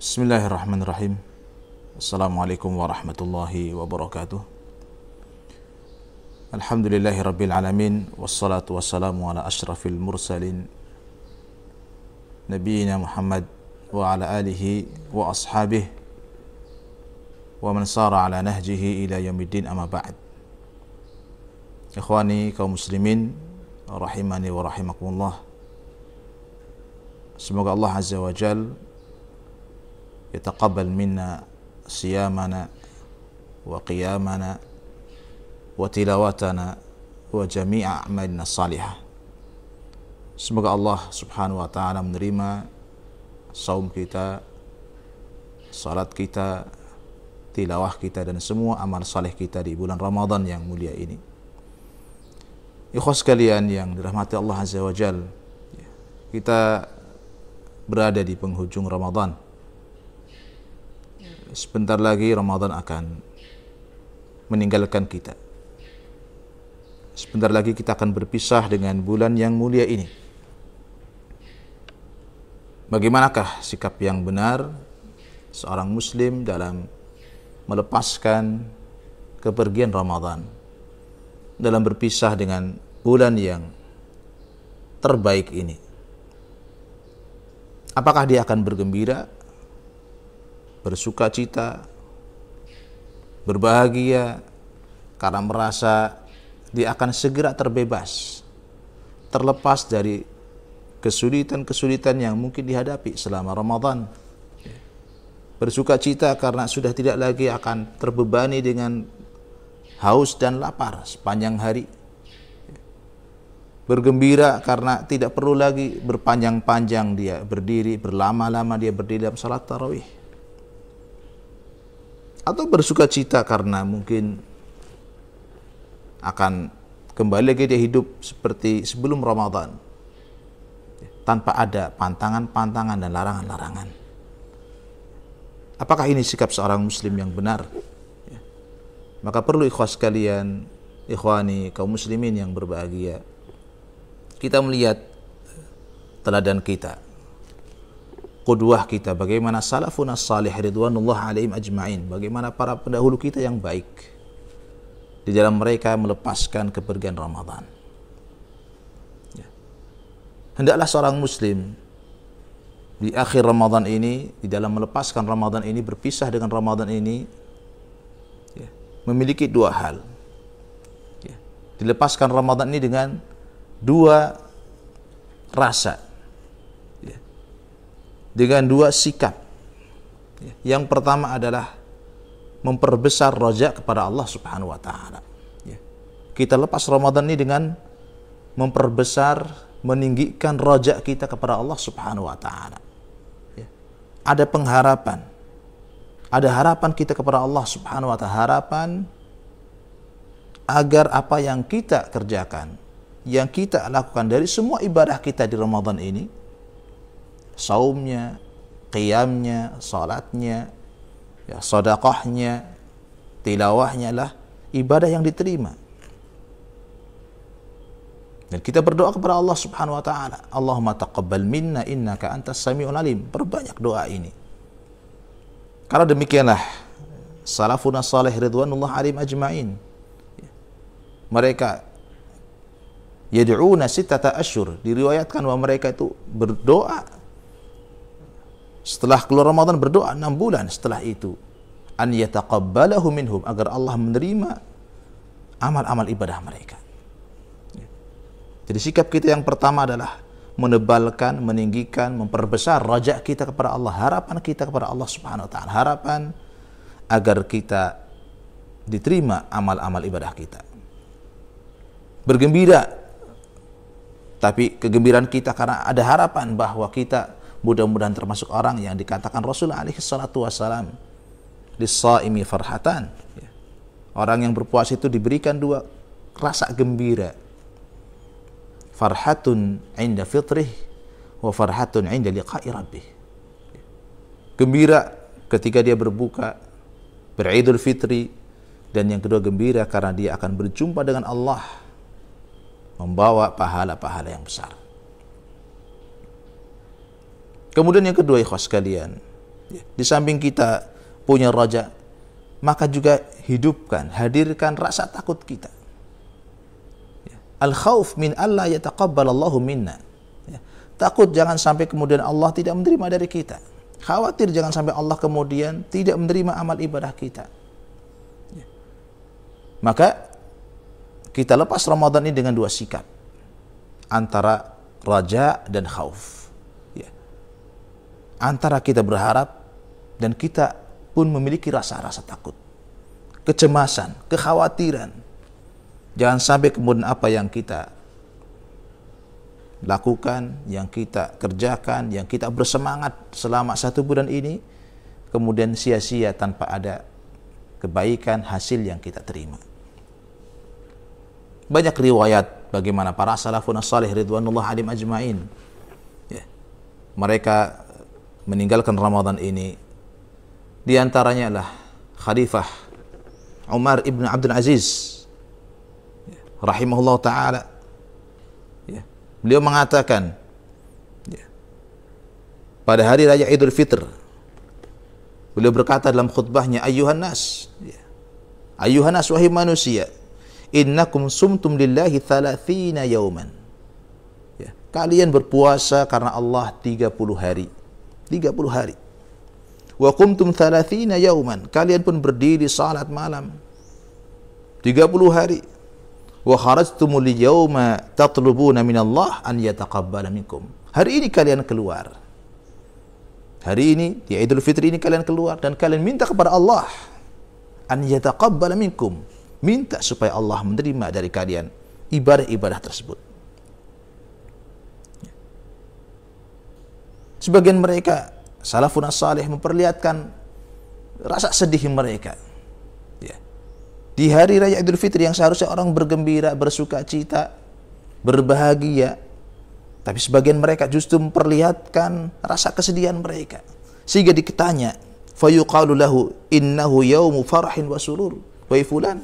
Bismillahirrahmanirrahim. Assalamualaikum warahmatullahi wabarakatuh. Alhamdulillahi rabbil alamin. Wassalatu wassalamu ala ashrafil mursalin Nabiina Muhammad wa ala alihi wa ashabihi wa man sara ala nahjihi ila yaumiddin, amma ba'd. Ikhwani kaum muslimin rahimani wa rahimakumullah. Semoga Allah Azza wa Jal yataqabbal minna siyamana wa qiyamana wa tilawatana wa jami'a a'malina salihah. Semoga Allah Subhanahu wa taala menerima saum kita, salat kita, tilawah kita, dan semua amal saleh kita di bulan Ramadan yang mulia ini. Ikhwas sekalian yang dirahmati Allah Azza wa Jal, kita berada di penghujung Ramadan. Sebentar lagi Ramadan akan meninggalkan kita. Sebentar lagi kita akan berpisah dengan bulan yang mulia ini. Bagaimanakah sikap yang benar seorang muslim dalam melepaskan kepergian Ramadan, dalam berpisah dengan bulan yang terbaik ini? Apakah dia akan bergembira, bersuka cita, berbahagia karena merasa dia akan segera terbebas, terlepas dari kesulitan-kesulitan yang mungkin dihadapi selama Ramadan? Bersuka cita karena sudah tidak lagi akan terbebani dengan haus dan lapar sepanjang hari. Bergembira karena tidak perlu lagi berpanjang-panjang dia berdiri, berlama-lama dia berdiri dalam salat tarawih. Atau bersuka cita karena mungkin akan kembali lagi dia hidup seperti sebelum Ramadan, tanpa ada pantangan-pantangan dan larangan-larangan. Apakah ini sikap seorang muslim yang benar? Maka perlu ikhwas sekalian, ikhwani kaum muslimin yang berbahagia, kita melihat teladan kita, qudwah kita, bagaimana salafun as-salih ridwanullah alaihim ajma'in, bagaimana para pendahulu kita yang baik di dalam mereka melepaskan kepergian Ramadan. Hendaklah seorang muslim di akhir Ramadan ini, di dalam melepaskan Ramadan ini, berpisah dengan Ramadan ini, memiliki dua hal. Dilepaskan Ramadan ini dengan dua rasa, dengan dua sikap. Yang pertama adalah memperbesar roja kepada Allah Subhanahu wa taala. Kita lepas Ramadan ini dengan memperbesar, meninggikan roja kita kepada Allah Subhanahu wa taala. Ada pengharapan, ada harapan kita kepada Allah Subhanahu wa taala, harapan agar apa yang kita kerjakan, yang kita lakukan dari semua ibadah kita di Ramadan ini, saumnya, qiyamnya, salatnya, sedekahnya, tilawahnya, lah ibadah yang diterima. Dan kita berdoa kepada Allah Subhanahu wa taala, Allahumma taqabbal minna innaka antas samiul alim. Perbanyak doa ini. Karena demikianlah salafun as-salih ridwanullah alaihim ajma'in, mereka yad'una sittata asyhur, diriwayatkan bahwa mereka itu berdoa setelah keluar Ramadan, berdoa 6 bulan setelah itu, an yataqabbalahu minhum, agar Allah menerima amal-amal ibadah mereka. Jadi sikap kita yang pertama adalah menebalkan, meninggikan, memperbesar raja kita kepada Allah, harapan kita kepada Allah Subhanahu wa taala, harapan agar kita diterima amal-amal ibadah kita. Bergembira, tapi kegembiraan kita karena ada harapan bahwa kita mudah-mudahan termasuk orang yang dikatakan Rasulullah alaihi salatu wassalam, lis-shaimi farhatan. Orang yang berpuasa itu diberikan dua rasa gembira. Farhatun 'inda fitrih wa farhatun 'inda liqa'i rabbih. Gembira ketika dia berbuka, beridul fitri, dan yang kedua gembira karena dia akan berjumpa dengan Allah, membawa pahala-pahala yang besar. Kemudian yang kedua, ikhwas sekalian, Di samping kita punya raja, maka juga hidupkan, hadirkan rasa takut kita. Al-khauf min alla yataqabbalallahu minna. Takut jangan sampai kemudian Allah tidak menerima dari kita. Khawatir jangan sampai Allah kemudian tidak menerima amal ibadah kita. Maka kita lepas Ramadan ini dengan dua sikap, antara raja dan khauf. Antara kita berharap dan kita pun memiliki rasa-rasa takut, kecemasan, kekhawatiran. Jangan sampai kemudian apa yang kita lakukan, yang kita kerjakan, yang kita bersemangat selama 1 bulan ini, kemudian sia-sia tanpa ada kebaikan hasil yang kita terima. Banyak riwayat bagaimana para salafun salih ridwanullah alim ajmain, mereka meninggalkan Ramadan ini. Di antaranya adalah Khalifah Umar ibn Abdul Aziz rahimahullah ta'ala. Beliau mengatakan pada hari raya Idul Fitr, beliau berkata dalam khutbahnya, Ayuhan nas, wahai manusia, innakum sumtum lillahi 30 yauman. Kalian berpuasa karena Allah 30 hari. 30 hari. Wa qumtum 30 yauman. Kalian pun berdiri salat malam 30 hari. Wa kharajtumul yawma tatlubuna minallah an yataqabbala minkum. Hari ini kalian keluar. Hari ini di Idul Fitri ini kalian keluar dan kalian minta kepada Allah an yataqabbala minkum. Minta supaya Allah menerima dari kalian ibadah-ibadah tersebut. Sebagian mereka salafun salih memperlihatkan rasa sedih mereka. Di hari raya Idul Fitri yang seharusnya orang bergembira, bersuka cita, berbahagia, tapi sebagian mereka justru memperlihatkan rasa kesedihan mereka. Sehingga diketanya, fayuqalu lahu innahu yaumu farahin wa surur. Wahai fulan,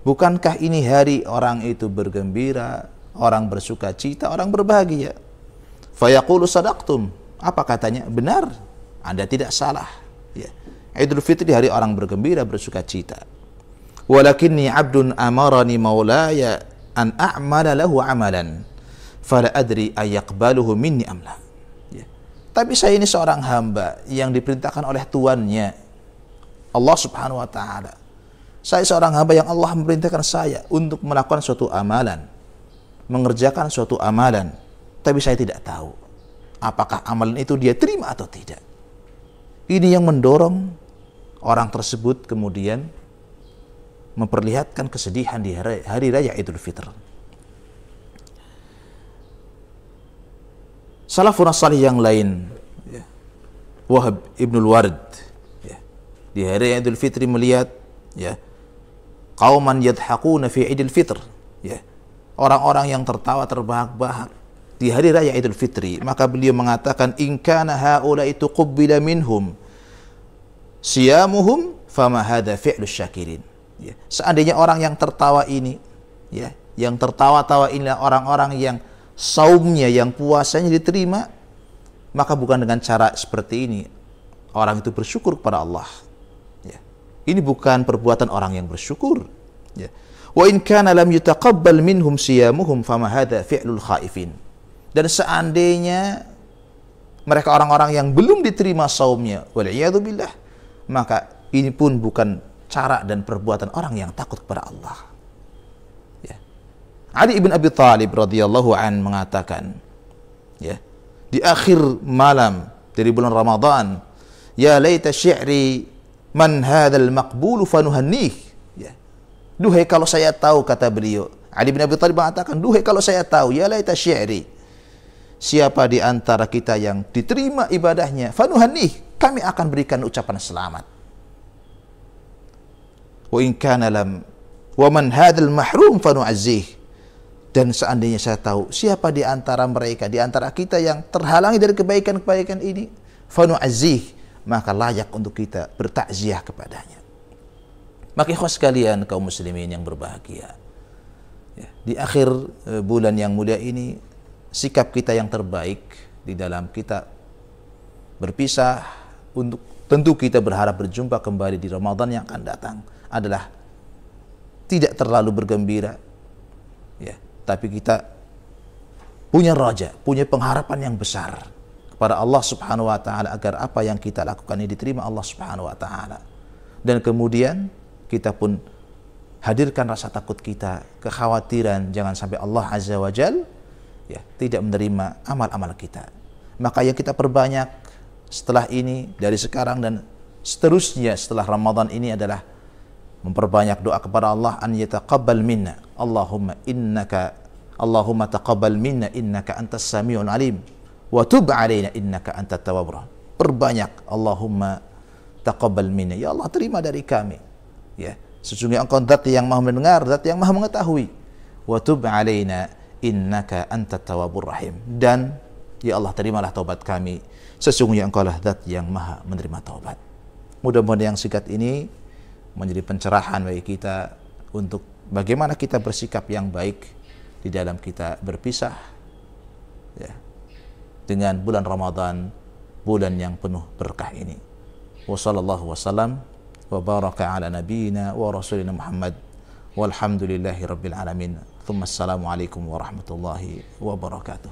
bukankah ini hari orang itu bergembira, orang bersuka cita, orang berbahagia? Fayaqulu sadaqtum. Apa katanya? Benar, Anda tidak salah. Idul Fitri hari orang bergembira, bersuka cita. Walakinni abdun amarani maulaya an a'mala lahu amalan fala adri ayaqbaluhu minni amla. Tapi saya ini seorang hamba yang diperintahkan oleh tuannya, Allah subhanahu wa ta'ala. Saya seorang hamba yang Allah memerintahkan saya untuk melakukan suatu amalan, mengerjakan suatu amalan, tapi saya tidak tahu apakah amalan itu dia terima atau tidak. Ini yang mendorong orang tersebut kemudian memperlihatkan kesedihan di hari raya Idul Fitr. Salafun salih yang lain, Wahab ibnul Ward, di hari raya Idul Fitri melihat qauman yadhaquna fi Idul Fitr, orang-orang yang tertawa terbahak-bahak di hari raya Idul Fitri. Maka beliau mengatakan, in kana haula'i tuqbila minhum siyamuhum fama hadha fi'lu syakirin. Seandainya orang yang tertawa ini, yang tertawa-tawa inilah orang-orang yang saumnya, yang puasanya diterima, maka bukan dengan cara seperti ini orang itu bersyukur kepada Allah. Ini bukan perbuatan orang yang bersyukur. Wa in kana lam yutaqabbal minhum siyamuhum fama hadha fi'lul khaifin. Dan seandainya mereka orang-orang yang belum diterima saumnya, wal iyadu billah, maka ini pun bukan cara dan perbuatan orang yang takut kepada Allah. Ali ibn Abi Thalib radhiyallahu an mengatakan, di akhir malam dari bulan Ramadan, ya laita syi'ri man hadzal maqbul fanuhannih. Duhai kalau saya tahu, kata beliau, Ali bin Abi Thalib mengatakan, duhai kalau saya tahu, ya laita syi'ri, siapa di antara kita yang diterima ibadahnya, fanuhannih, kami akan berikan ucapan selamat. Wa in kana lam wa man hadzal mahrum fanu'azzih. Dan seandainya saya tahu siapa di antara mereka, di antara kita yang terhalangi dari kebaikan-kebaikan ini, fanu'azzih, maka layak untuk kita bertakziah kepadanya. Maka ikhwas sekalian, kaum muslimin yang berbahagia, di akhir bulan yang mulia ini, sikap kita yang terbaik di dalam kita berpisah untuk tentu kita berharap berjumpa kembali di Ramadan yang akan datang adalah tidak terlalu bergembira, ya, tapi kita punya raja, punya pengharapan yang besar kepada Allah Subhanahu wa taala agar apa yang kita lakukan ini diterima Allah Subhanahu wa taala. Dan kemudian kita pun hadirkan rasa takut kita, kekhawatiran jangan sampai Allah Azza wa Jal, ya, tidak menerima amal-amal kita. Maka yang kita perbanyak setelah ini, dari sekarang dan seterusnya setelah Ramadan ini adalah memperbanyak doa kepada Allah, an yataqabbal minna Allahumma taqabbal minna innaka antas samiul alim wa tub alaina innaka antat tawwabur rahim. Perbanyak Allahumma taqabbal minna, ya Allah terima dari kami, ya, sesungguhnya Engkau zat yang maha mendengar, zat yang maha mengetahui. Wa tub alaina innaka antat tawwabur rahim, dan ya Allah terimalah taubat kami, sesungguhnya Engkau lah zat yang maha menerima taubat. Mudah-mudahan yang singkat ini menjadi pencerahan bagi kita untuk bagaimana kita bersikap yang baik di dalam kita berpisah, ya, dengan bulan Ramadan, bulan yang penuh berkah ini. Wa sallallahu wasallam wa baraka ala nabiyyina wa rasulina Muhammad walhamdulillahi rabbil alamin. Thumma assalamu alaikum warahmatullahi wabarakatuh.